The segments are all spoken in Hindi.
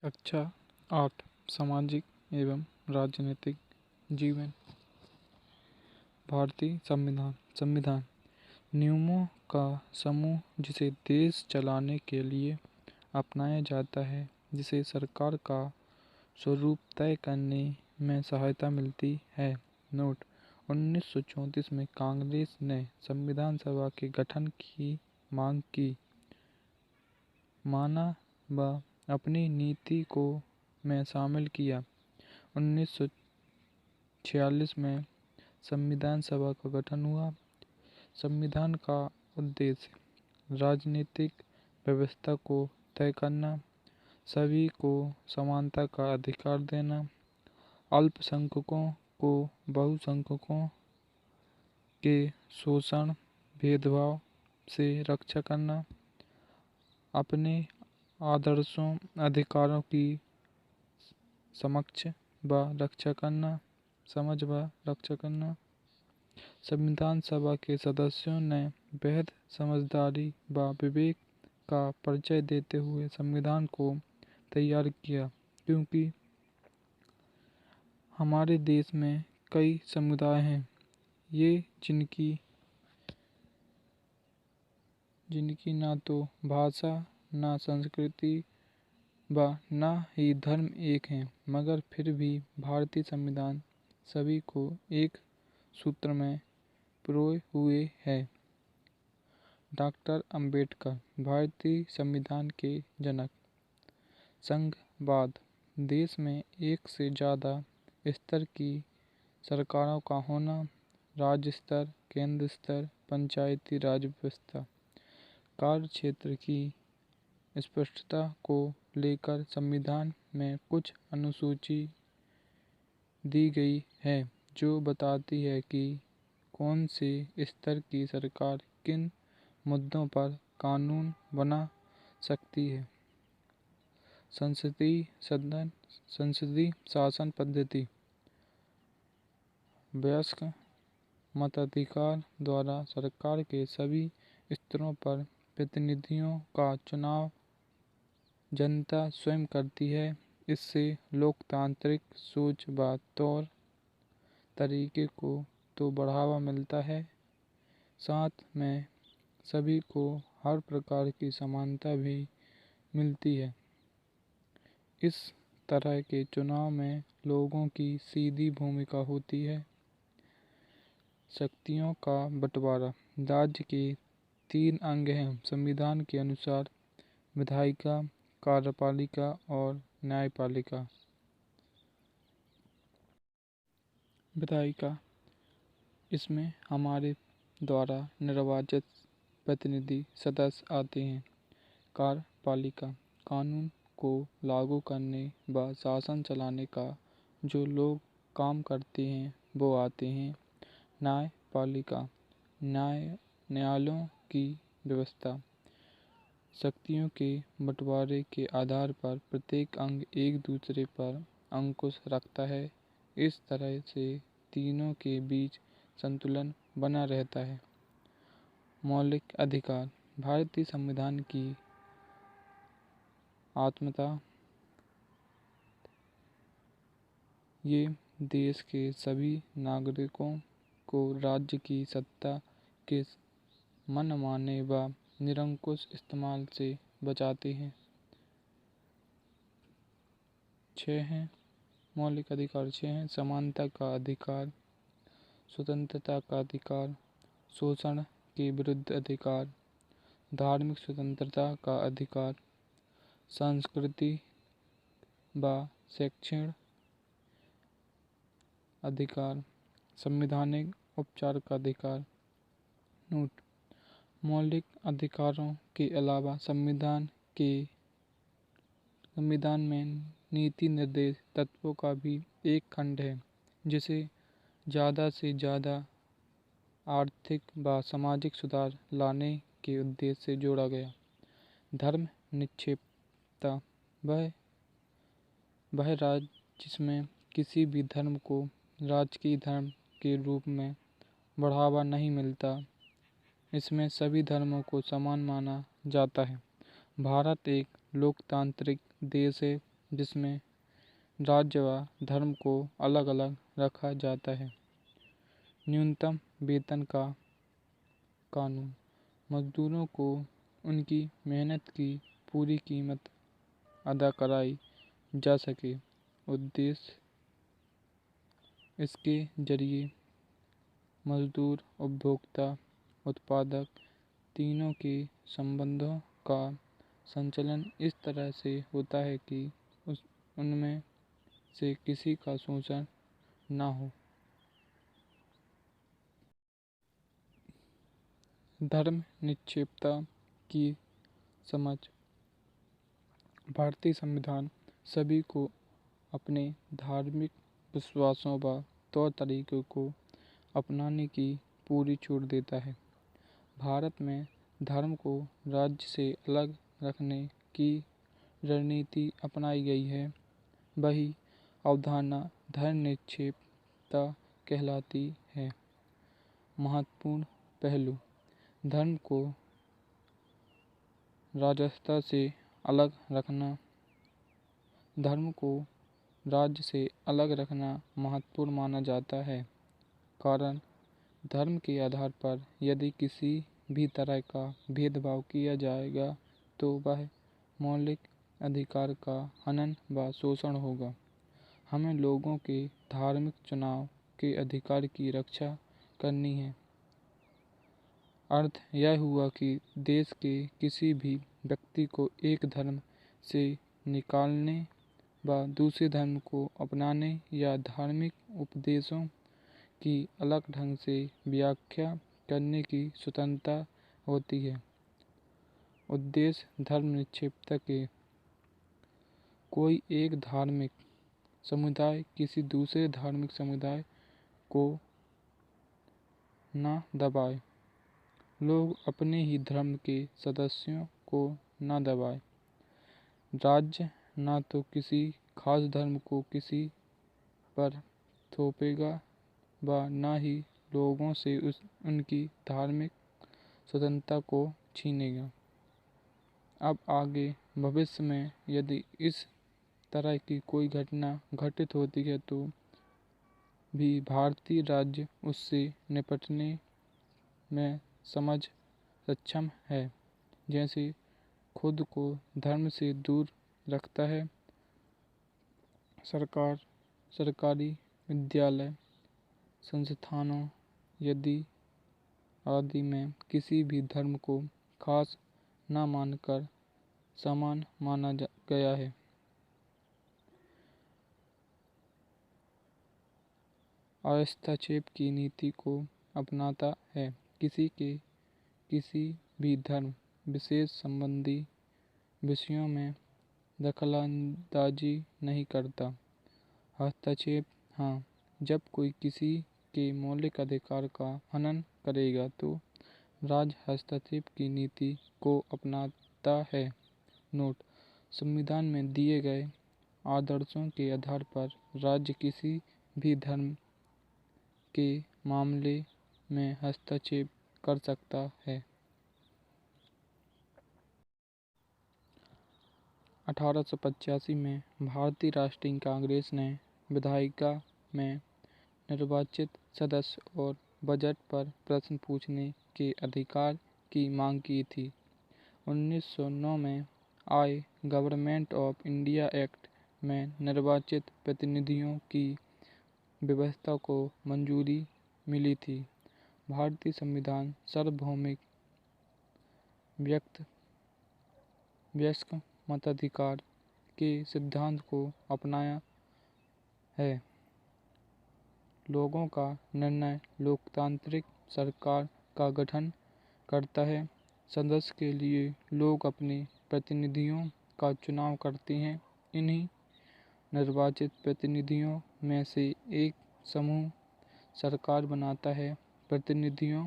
कक्षा 8 सामाजिक एवं राजनीतिक जीवन। भारतीय संविधान संविधान नियमों का समूह जिसे देश चलाने के लिए अपनाया जाता है, जिसे सरकार का स्वरूप तय करने में सहायता मिलती है। नोट: 1934 में कांग्रेस ने संविधान सभा के गठन की मांग की, माना व अपनी नीति को में शामिल किया। 1946 में संविधान सभा का गठन हुआ। संविधान का उद्देश्य राजनीतिक व्यवस्था को तय करना, सभी को समानता का अधिकार देना, अल्पसंख्यकों को बहुसंख्यकों के शोषण भेदभाव से रक्षा करना, अपने आदर्शों अधिकारों की समझ व रक्षा करना। संविधान सभा के सदस्यों ने बेहद समझदारी व विवेक का परिचय देते हुए संविधान को तैयार किया, क्योंकि हमारे देश में कई समुदाय हैं, ये जिनकी ना तो भाषा, ना संस्कृति व न ही धर्म एक हैं, मगर फिर भी भारतीय संविधान सभी को एक सूत्र में पिरोए हुए है। डॉक्टर अंबेडकर भारतीय संविधान के जनक। संघवाद देश में एक से ज़्यादा स्तर की सरकारों का होना, राज्य स्तर, केंद्र स्तर, पंचायती राज व्यवस्था, कार्य क्षेत्र की स्पष्टता को लेकर संविधान में कुछ अनुसूची दी गई है जो बताती है कि कौन से स्तर की सरकार किन मुद्दों पर कानून बना सकती है। संसदीय शासन पद्धति वयस्क मताधिकार द्वारा सरकार के सभी स्तरों पर प्रतिनिधियों का चुनाव जनता स्वयं करती है। इससे लोकतांत्रिक सोच व तौर तरीके को तो बढ़ावा मिलता है, साथ में सभी को हर प्रकार की समानता भी मिलती है। इस तरह के चुनाव में लोगों की सीधी भूमिका होती है। शक्तियों का बंटवारा राज्य के 3 अंग हैं संविधान के अनुसार: विधायिका, कार्यपालिका और न्यायपालिका। विधायिका, इसमें हमारे द्वारा निर्वाचित प्रतिनिधि सदस्य आते हैं। कार्यपालिका, कानून को लागू करने व शासन चलाने का जो लोग काम करते हैं वो आते हैं। न्यायपालिका, न्यायालयों की व्यवस्था। शक्तियों के बंटवारे के आधार पर प्रत्येक अंग एक दूसरे पर अंकुश रखता है। इस तरह से तीनों के बीच संतुलन बना रहता है। मौलिक अधिकार भारतीय संविधान की आत्मता ये देश के सभी नागरिकों को राज्य की सत्ता के मनमाने व निरंकुश इस्तेमाल से बचाते हैं। 6 हैं मौलिक अधिकार। 6 हैं समानता का अधिकार, स्वतंत्रता का अधिकार, शोषण के विरुद्ध अधिकार, धार्मिक स्वतंत्रता का अधिकार, संस्कृति व शैक्षणिक अधिकार, संवैधानिक उपचार का अधिकार। नोट: मौलिक अधिकारों के अलावा संविधान में नीति निर्देश तत्वों का भी एक खंड है, जिसे ज़्यादा से ज़्यादा आर्थिक व सामाजिक सुधार लाने के उद्देश्य से जोड़ा गया। धर्म निरपेक्षता वह राज्य जिसमें किसी भी धर्म को राजकीय धर्म के रूप में बढ़ावा नहीं मिलता, इसमें सभी धर्मों को समान माना जाता है। भारत एक लोकतांत्रिक देश है, जिसमें राज्य व धर्म को अलग अलग रखा जाता है। न्यूनतम वेतन का कानून। मजदूरों को उनकी मेहनत की पूरी कीमत अदा कराई जा सके। उद्देश्य इसके जरिए मजदूर, उपभोक्ता, उत्पादक तीनों के संबंधों का संचालन इस तरह से होता है कि उनमें से किसी का शोषण ना हो। धर्म निरपेक्षता की समझ। भारतीय संविधान सभी को अपने धार्मिक विश्वासों व तौर तरीकों को अपनाने की पूरी छूट देता है। भारत में धर्म को राज्य से अलग रखने की रणनीति अपनाई गई है। वही अवधारणा धर्मनिरपेक्षता कहलाती है। महत्वपूर्ण पहलू। धर्म को राजस्व से अलग रखना। धर्म को राज्य से अलग रखना महत्वपूर्ण माना जाता है, कारण धर्म के आधार पर यदि किसी भी तरह का भेदभाव किया जाएगा तो वह मौलिक अधिकार का हनन व शोषण होगा। हमें लोगों के धार्मिक चुनाव के अधिकार की रक्षा करनी है। अर्थ यह हुआ कि देश के किसी भी व्यक्ति को एक धर्म से निकालने व दूसरे धर्म को अपनाने या धार्मिक उपदेशों की अलग ढंग से व्याख्या करने की स्वतंत्रता होती है। उद्देश्य धर्मनिरपेक्षता के। कोई एक धार्मिक समुदाय किसी दूसरे धार्मिक समुदाय को न दबाए। लोग अपने ही धर्म के सदस्यों को न दबाए। राज्य न तो किसी खास धर्म को किसी पर थोपेगा व न ही लोगों से उनकी धार्मिक स्वतंत्रता को छीनेगा। अब आगे भविष्य में यदि इस तरह की कोई घटना घटित होती है तो भी भारतीय राज्य उससे निपटने में सक्षम है। जैसे खुद को धर्म से दूर रखता है। सरकार, सरकारी विद्यालय, संस्थानों आदि में किसी भी धर्म को खास न मानकर समान माना गया है। हस्तक्षेप की नीति को अपनाता है। किसी भी धर्म विशेष संबंधी विषयों में दखलंदाजी नहीं करता। हस्तक्षेप हाँ, जब कोई किसी के मौलिक अधिकार का हनन करेगा तो राज्य हस्तक्षेप की नीति को अपनाता है। नोट: संविधान में दिए गए आदर्शों के आधार पर राज्य किसी भी धर्म के मामले में हस्तक्षेप कर सकता है। 1885 में भारतीय राष्ट्रीय कांग्रेस ने विधायिका में निर्वाचित सदस्य और बजट पर प्रश्न पूछने के अधिकार की मांग की थी। 1909 में आए गवर्नमेंट ऑफ इंडिया एक्ट में निर्वाचित प्रतिनिधियों की व्यवस्था को मंजूरी मिली थी। भारतीय संविधान सार्वभौमिक वयस्क मताधिकार के सिद्धांत को अपनाया है। लोगों का निर्णय लोकतांत्रिक सरकार का गठन करता है। सदस्य के लिए लोग अपने प्रतिनिधियों का चुनाव करते हैं। इन्हीं निर्वाचित प्रतिनिधियों में से एक समूह सरकार बनाता है। प्रतिनिधियों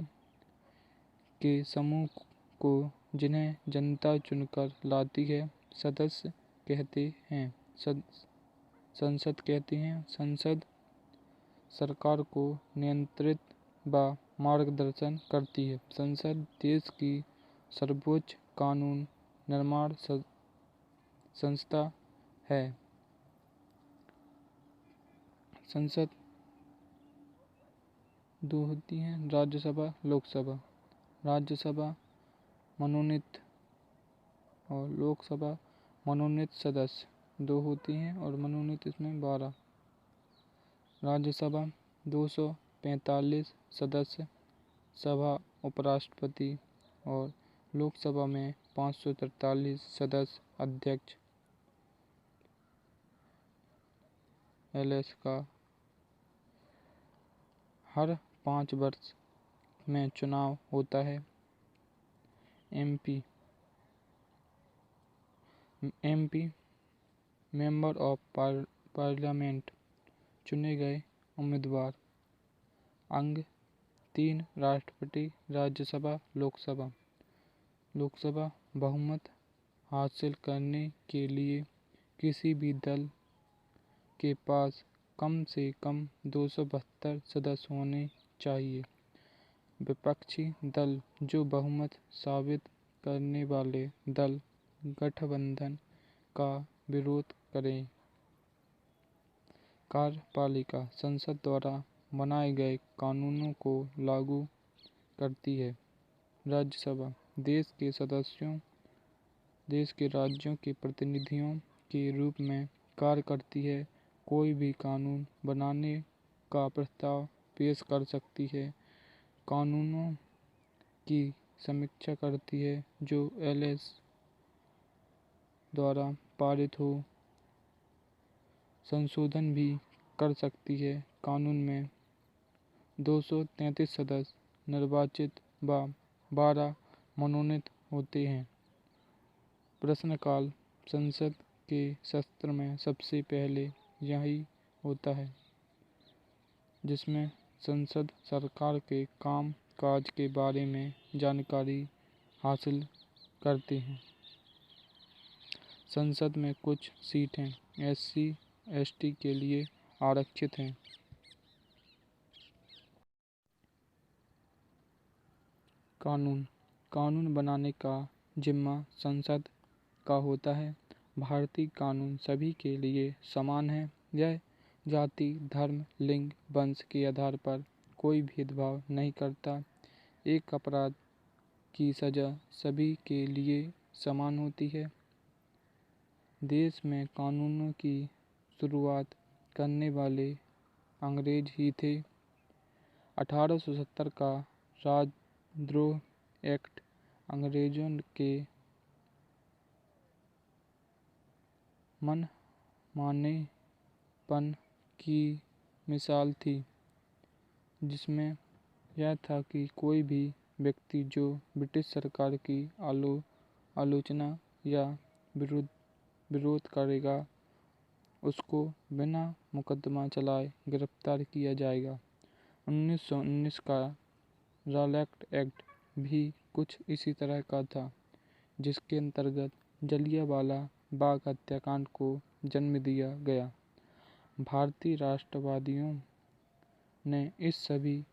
के समूह को जिन्हें जनता चुनकर लाती है संसद कहते हैं। संसद सरकार को नियंत्रित व मार्गदर्शन करती है। संसद देश की सर्वोच्च कानून निर्माण संस्था है। संसद दो होती हैं, राज्यसभा लोकसभा। राज्यसभा मनोनीत और लोकसभा मनोनीत सदस्य दो होती हैं और मनोनीत इसमें 12। राज्यसभा 245 सदस्य, सभा उपराष्ट्रपति, और लोकसभा में 543 सदस्य, अध्यक्ष एलएस का। हर 5 वर्ष में चुनाव होता है। एमपी मेंबर ऑफ पार्लियामेंट चुने गए उम्मीदवार। अंग 3 राष्ट्रपति, राज्यसभा, लोकसभा। लोकसभा बहुमत हासिल करने के लिए किसी भी दल के पास कम से कम 272 सदस्य होने चाहिए। विपक्षी दल जो बहुमत साबित करने वाले दल गठबंधन का विरोध करें। कार्यपालिका संसद द्वारा बनाए गए कानूनों को लागू करती है। राज्यसभा देश के राज्यों के प्रतिनिधियों के रूप में कार्य करती है। कोई भी कानून बनाने का प्रस्ताव पेश कर सकती है। कानूनों की समीक्षा करती है जो एलएस द्वारा पारित हो। संशोधन भी कर सकती है। कानून में 233 सदस्य निर्वाचित व 12 मनोनीत होते हैं। प्रश्नकाल संसद के सत्र में सबसे पहले यही होता है जिसमें संसद सरकार के काम काज के बारे में जानकारी हासिल करते हैं। संसद में कुछ सीटें SC/ST के लिए आरक्षित हैं। कानून बनाने का जिम्मा संसद का होता है। भारतीय कानून सभी के लिए समान है। यह जाति, धर्म, लिंग, वंश के आधार पर कोई भेदभाव नहीं करता। एक अपराध की सजा सभी के लिए समान होती है। देश में कानूनों की शुरुआत करने वाले अंग्रेज ही थे। 1870 का राजद्रोह एक्ट अंग्रेजों के मनमानेपन की मिसाल थी, जिसमें यह था कि कोई भी व्यक्ति जो ब्रिटिश सरकार की आलोचना या विरोध करेगा, उसको बिना मुकदमा चलाए गिरफ्तार किया जाएगा। 1919 का रॉलेट एक्ट भी कुछ इसी तरह का था, जिसके अंतर्गत जलियांवाला बाग हत्याकांड को जन्म दिया गया। भारतीय राष्ट्रवादियों ने इस सभी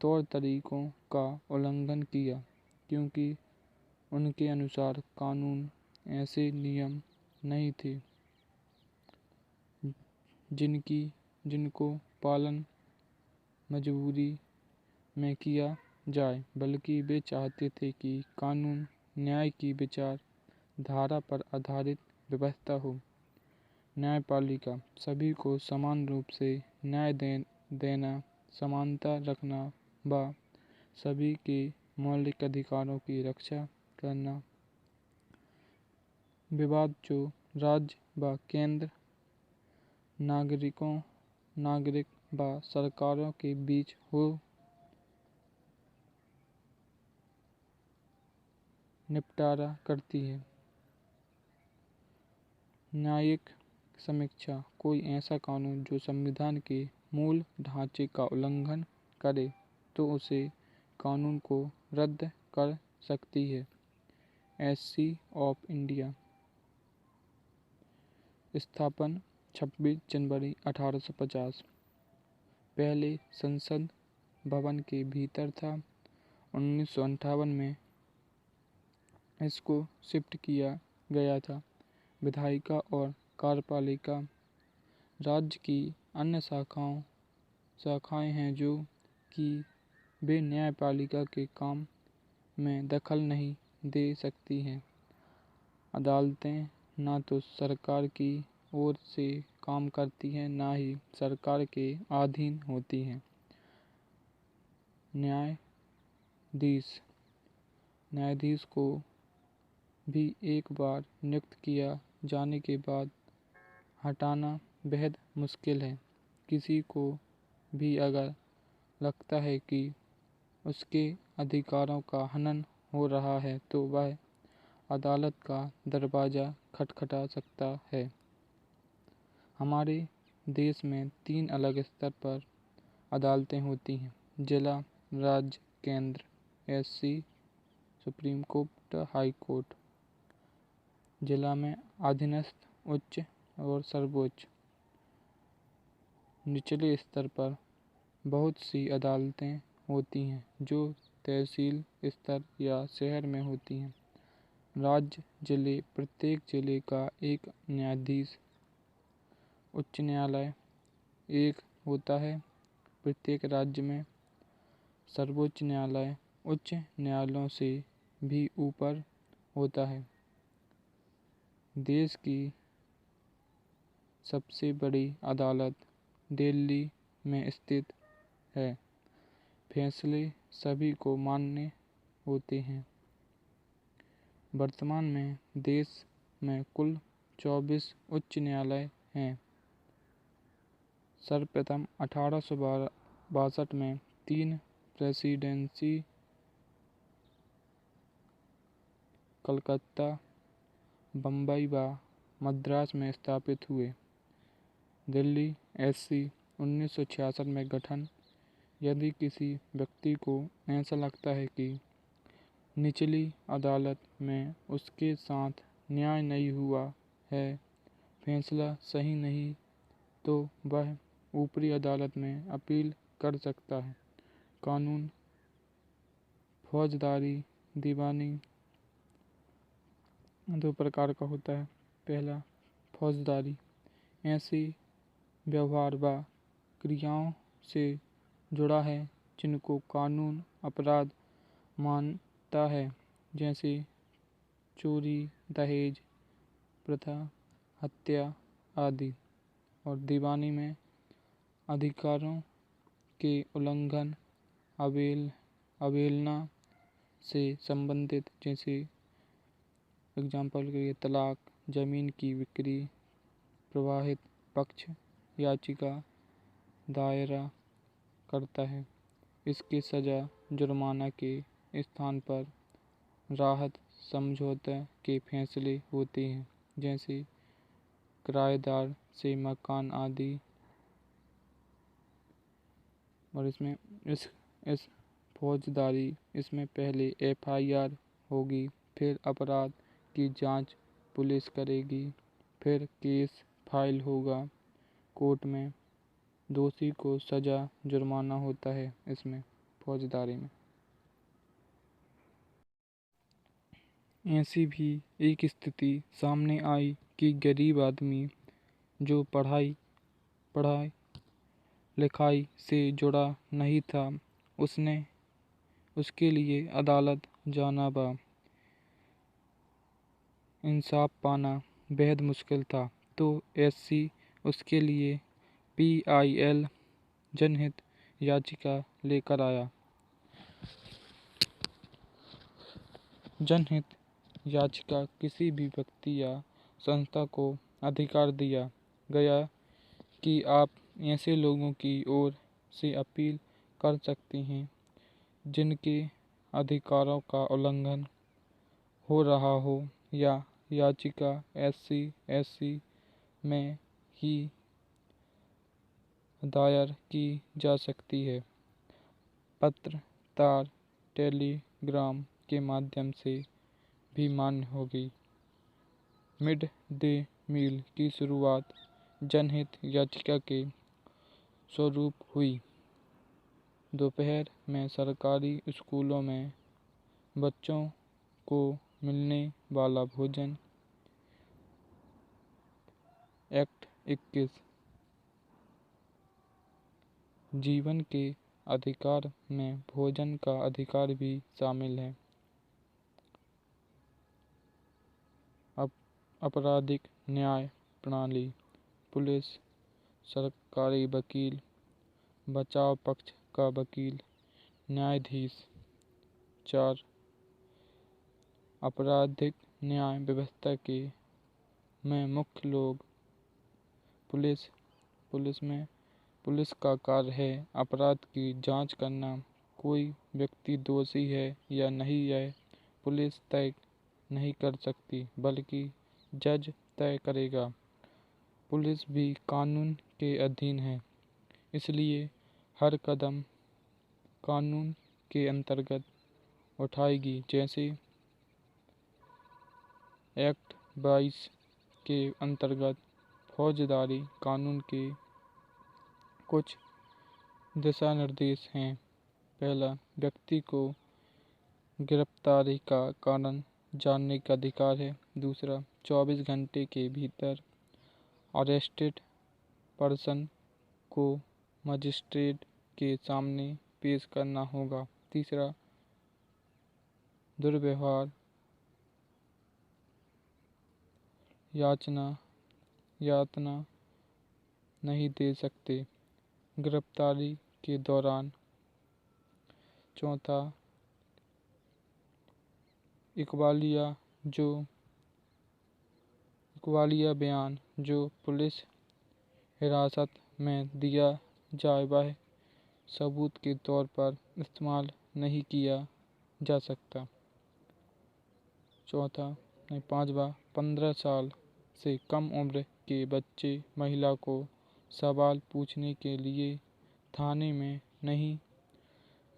तौर तरीकों का उल्लंघन किया, क्योंकि उनके अनुसार कानून ऐसे नियम नहीं थे जिनको पालन मजबूरी में किया जाए, बल्कि वे चाहते थे कि कानून न्याय की विचार धारा पर आधारित व्यवस्था हो। न्यायपालिका सभी को समान रूप से न्याय देना, समानता रखना व सभी के मौलिक अधिकारों की रक्षा करना। विवाद जो राज्य व केंद्र, नागरिक व सरकारों के बीच हो, निपटारा करती है। न्यायिक समीक्षा कोई ऐसा कानून जो संविधान के मूल ढांचे का उल्लंघन करे तो उसे कानून को रद्द कर सकती है। एससी ऑफ इंडिया स्थापन 26 जनवरी 1850। पहले संसद भवन के भीतर था। 1958 में इसको शिफ्ट किया गया था। विधायिका और कार्यपालिका राज्य की अन्य शाखाएं हैं जो कि वे न्यायपालिका के काम में दखल नहीं दे सकती हैं। अदालतें ना तो सरकार की ओर से काम करती हैं, ना ही सरकार के अधीन होती हैं। न्यायाधीश को भी एक बार नियुक्त किया जाने के बाद हटाना बेहद मुश्किल है। किसी को भी अगर लगता है कि उसके अधिकारों का हनन हो रहा है तो वह अदालत का दरवाज़ा खटखटा सकता है। हमारे देश में 3 अलग स्तर पर अदालतें होती हैं: जिला, राज्य, केंद्र, SC, supreme court, high court. जिला में अधीनस्थ, उच्च और सर्वोच्च। निचले स्तर पर बहुत सी अदालतें होती हैं जो तहसील स्तर या शहर में होती हैं। प्रत्येक जिले का एक न्यायाधीश, उच्च न्यायालय एक होता है। प्रत्येक राज्य में सर्वोच्च न्यायालय उच्च न्यायालयों से भी ऊपर होता है। देश की सबसे बड़ी अदालत दिल्ली में स्थित है। फैसले सभी को मान्य होते हैं। वर्तमान में देश में कुल 24 उच्च न्यायालय हैं। सर्वप्रथम 1862 में 3 प्रेसिडेंसी कलकत्ता, बम्बई व मद्रास में स्थापित हुए। दिल्ली एससी 1966 में गठन। यदि किसी व्यक्ति को ऐसा लगता है कि निचली अदालत में उसके साथ न्याय नहीं हुआ है, फैसला सही नहीं, तो वह ऊपरी अदालत में अपील कर सकता है। कानून फौजदारी, दीवानी 2 प्रकार का होता है। पहला, फौजदारी ऐसे व्यवहार व क्रियाओं से जुड़ा है जिनको कानून अपराध मानता है, जैसे चोरी, दहेज प्रथा, हत्या आदि। और दीवानी में अधिकारों के उल्लंघन, अवहेलना से संबंधित, जैसे एग्जाम्पल के लिए तलाक, जमीन की बिक्री, प्रभावित पक्ष याचिका दायरा करता है। इसकी सजा जुर्माना के स्थान पर राहत समझौते के फैसले होते हैं, जैसे किराएदार से मकान आदि। और इस फौजदारी इसमें पहले एफआईआर होगी, फिर अपराध की जांच पुलिस करेगी, फिर केस फाइल होगा कोर्ट में, दोषी को सजा जुर्माना होता है इसमें फौजदारी में। ऐसी भी एक स्थिति सामने आई कि गरीब आदमी जो पढ़ाई लिखाई से जुड़ा नहीं था, उसके लिए अदालत जाना व इंसाफ पाना बेहद मुश्किल था। तो एससी उसके लिए पीआईएल जनहित याचिका लेकर आया। जनहित याचिका किसी भी व्यक्ति या संस्था को अधिकार दिया गया कि आप ऐसे लोगों की ओर से अपील कर सकते हैं जिनके अधिकारों का उल्लंघन हो रहा हो, या याचिका एससी में ही दायर की जा सकती है। पत्र, तार, टेलीग्राम के माध्यम से भी मान्य होगी। मिड डे मील की शुरुआत जनहित याचिका के स्वरूप हुई। दोपहर में सरकारी स्कूलों में बच्चों को मिलने वाला भोजन एक्ट 21 जीवन के अधिकार में भोजन का अधिकार भी शामिल है। आपराधिक न्याय प्रणाली, पुलिस, सरकारी वकील, बचाव पक्ष का वकील, न्यायाधीश। 4. आपराधिक न्याय व्यवस्था के में मुख्य लोग। पुलिस का कार्य है अपराध की जांच करना। कोई व्यक्ति दोषी है या नहीं यह पुलिस तय नहीं कर सकती, बल्कि जज तय करेगा। पुलिस भी कानून के अधीन है, इसलिए हर कदम कानून के अंतर्गत उठाएगी। जैसे एक्ट 22 के अंतर्गत फौजदारी कानून के कुछ दिशा निर्देश हैं। पहला, व्यक्ति को गिरफ्तारी का कारण जानने का अधिकार है। दूसरा, 24 घंटे के भीतर अरेस्टेड पर्सन को मजिस्ट्रेट के सामने पेश करना होगा। तीसरा, दुर्व्यवहार यातना नहीं दे सकते गिरफ्तारी के दौरान। चौथा, इकबालिया बयान जो पुलिस हिरासत में दिया जाए वह सबूत के तौर पर इस्तेमाल नहीं किया जा सकता। पांचवा, 15 साल से कम उम्र के बच्चे महिला को सवाल पूछने के लिए थाने में नहीं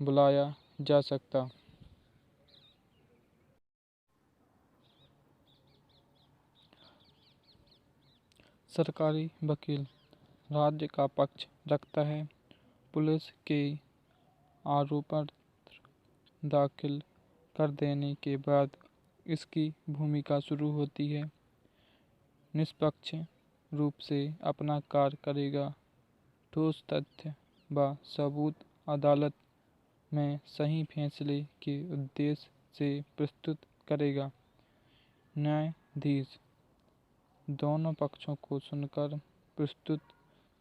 बुलाया जा सकता। सरकारी वकील राज्य का पक्ष रखता है। पुलिस के आरोप दाखिल कर देने के बाद इसकी भूमिका शुरू होती है। निष्पक्ष रूप से अपना कार्य करेगा, ठोस तथ्य व सबूत अदालत में सही फैसले के उद्देश्य से प्रस्तुत करेगा। न्यायाधीश दोनों पक्षों को सुनकर प्रस्तुत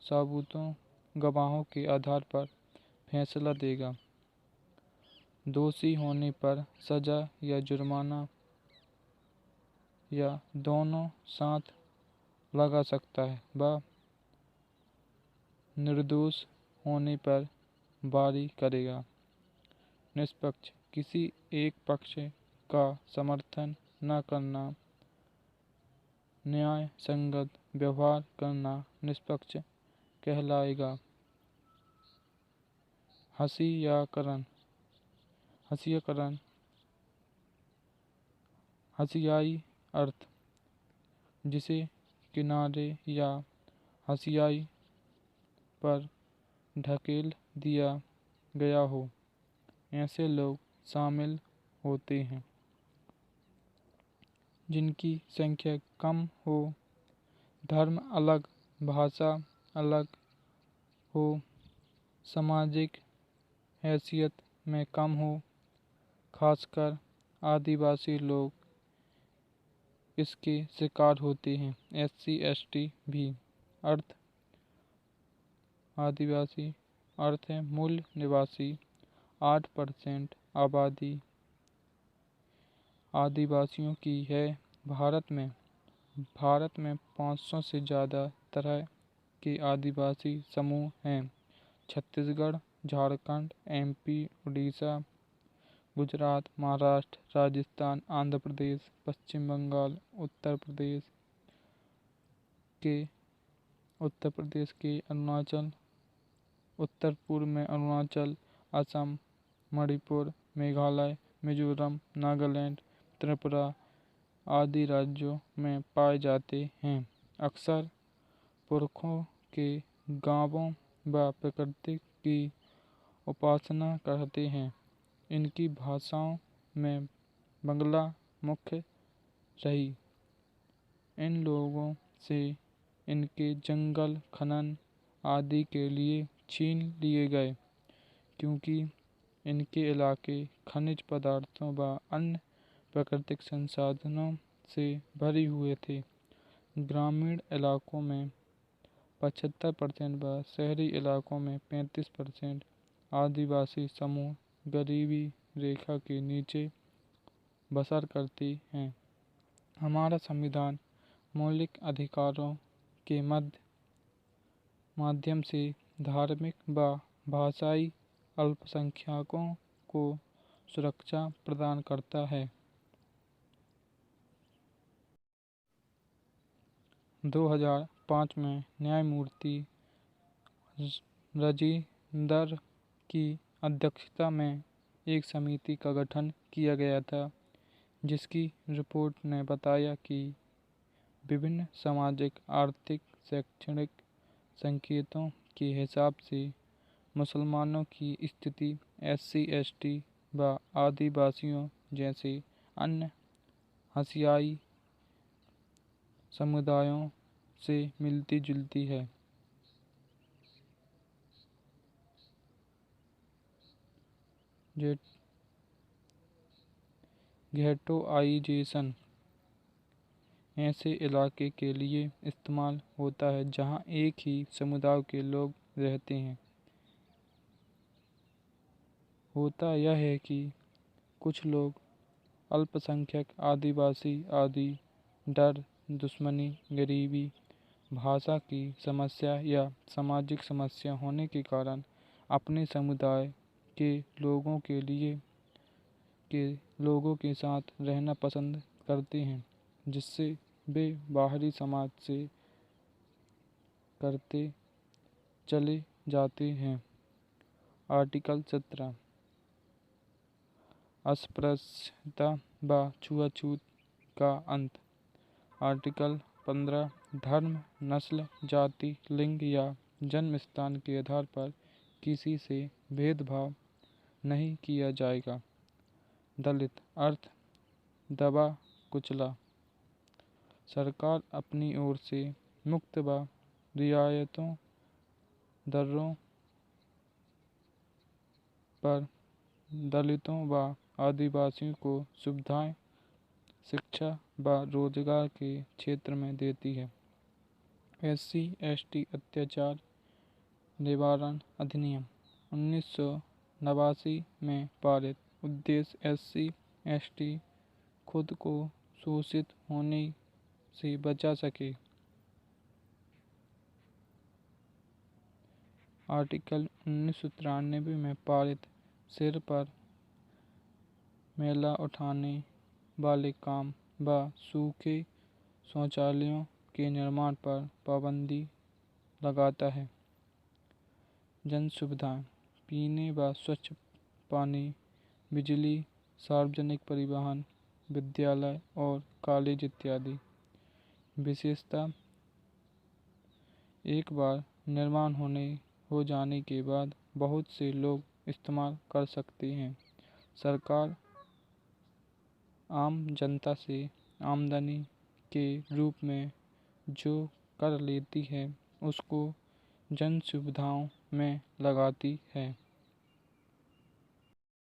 सबूतों गवाहों के आधार पर फैसला देगा। दोषी होने पर सजा या जुर्माना या दोनों साथ लगा सकता है व निर्दोष होने पर बारी करेगा। निष्पक्ष किसी एक पक्ष का समर्थन न करना, न्याय संगत व्यवहार करना निष्पक्ष कहलाएगा। हंसियाई अर्थ जिसे किनारे या हंसियाई पर ढकेल दिया गया हो, ऐसे लोग शामिल होते हैं जिनकी संख्या कम हो, धर्म अलग, भाषा अलग हो, सामाजिक हैसियत में कम हो, खासकर आदिवासी लोग इसके शिकार होते हैं। SC/ST भी अर्थ आदिवासी अर्थ है मूल निवासी। 8% आबादी आदिवासियों की है। भारत में 500 से ज़्यादा तरह के आदिवासी समूह हैं। छत्तीसगढ़, झारखंड, MP, उड़ीसा, गुजरात, महाराष्ट्र, राजस्थान, आंध्र प्रदेश, पश्चिम बंगाल, उत्तर प्रदेश के अरुणाचल, उत्तर पूर्व में अरुणाचल, असम, मणिपुर, मेघालय, मिजोरम, नागालैंड, त्रिपुरा आदि राज्यों में पाए जाते हैं। अक्सर पुरखों के गांवों व प्रकृति की उपासना करते हैं। इनकी भाषाओं में बंगला मुख्य रही। इन लोगों से इनके जंगल खनन आदि के लिए छीन लिए गए, क्योंकि इनके इलाके खनिज पदार्थों व अन्य प्राकृतिक संसाधनों से भरे हुए थे। ग्रामीण इलाकों में 75% व शहरी इलाकों में 35% आदिवासी समूह गरीबी रेखा के नीचे बसर करते हैं। हमारा संविधान मौलिक अधिकारों के माध्यम से धार्मिक व भाषाई अल्पसंख्यकों को सुरक्षा प्रदान करता है। 2005 में न्यायमूर्ति राजेंद्र की अध्यक्षता में एक समिति का गठन किया गया था, जिसकी रिपोर्ट ने बताया कि विभिन्न सामाजिक, आर्थिक, शैक्षणिक संकेतों के हिसाब से मुसलमानों की स्थिति SC, ST व आदिवासियों जैसे अन्य हसियाई समुदायों से मिलती जुलती है। गेटोआइजेशन ऐसे इलाके के लिए इस्तेमाल होता है जहां एक ही समुदाय के लोग रहते हैं। होता यह है कि कुछ लोग अल्पसंख्यक, आदिवासी आदि डर, दुश्मनी, गरीबी, भाषा की समस्या या सामाजिक समस्या होने के कारण अपने समुदाय के लोगों के साथ रहना पसंद करते हैं, जिससे वे बाहरी समाज से करते चले जाते हैं। आर्टिकल 17 अस्पृश्यता व छुआछूत का अंत। आर्टिकल 15 धर्म, नस्ल, जाति, लिंग या जन्म स्थान के आधार पर किसी से भेदभाव नहीं किया जाएगा। दलित अर्थ दबा कुचला। सरकार अपनी ओर से मुक्त व रियायतों दरों पर दलितों व आदिवासियों को सुविधाएं शिक्षा व रोजगार के क्षेत्र में देती है। SC, ST अत्याचार निवारण अधिनियम 1989 में पारित। उद्देश्य SC, ST खुद को शोषित होने से बचा सके। आर्टिकल 1993 में पारित। सिर पर मैला उठाने वाले काम व सूखे शौचालयों के निर्माण पर पाबंदी लगाता है। जन सुविधाएं पीने व स्वच्छ पानी, बिजली, सार्वजनिक परिवहन, विद्यालय और कॉलेज इत्यादि। विशेषता एक बार निर्माण हो जाने के बाद बहुत से लोग इस्तेमाल कर सकते हैं। सरकार आम जनता से आमदनी के रूप में जो कर लेती है उसको जन सुविधाओं में लगाती है।